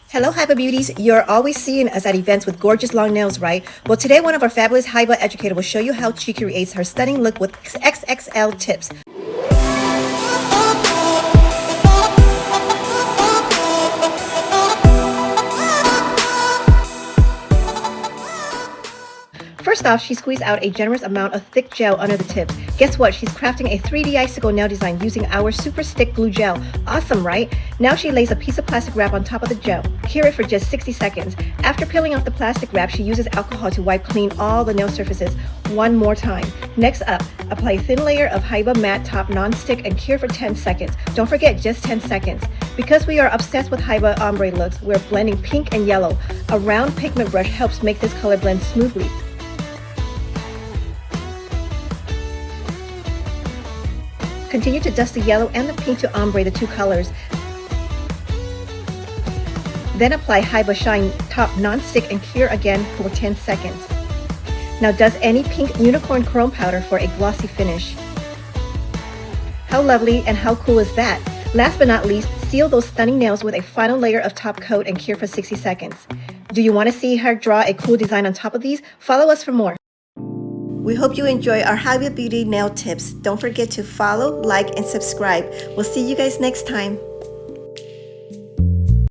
Hello HYBA Beauties, you're always seeing us at events with gorgeous long nails, right? Well, today one of our fabulous HYBA educator will show you how she creates her stunning look with XXL tips. First off, she squeezed out a generous amount of thick gel under the tips. Guess what? She's crafting a 3D icicle nail design using our super stick glue gel. Awesome, right? Now she lays a piece of plastic wrap on top of the gel. Cure it for just 60 seconds. After peeling off the plastic wrap, she uses alcohol to wipe clean all the nail surfaces one more time. Next up, apply a thin layer of HYBA matte top non-stick and cure for 10 seconds. Don't forget, just 10 seconds. Because we are obsessed with HYBA ombre looks, we're blending pink and yellow. A round pigment brush helps make this color blend smoothly. Continue to dust the yellow and the pink to ombre the two colors. Then apply HYBA Shine Top Non-Stick and cure again for 10 seconds. Now dust any pink unicorn chrome powder for a glossy finish. How lovely and how cool is that? Last but not least, seal those stunning nails with a final layer of top coat and cure for 60 seconds. Do you want to see her draw a cool design on top of these? Follow us for more. We hope you enjoy our HYBA Beauty nail tips. Don't forget to follow, like, and subscribe. We'll see you guys next time.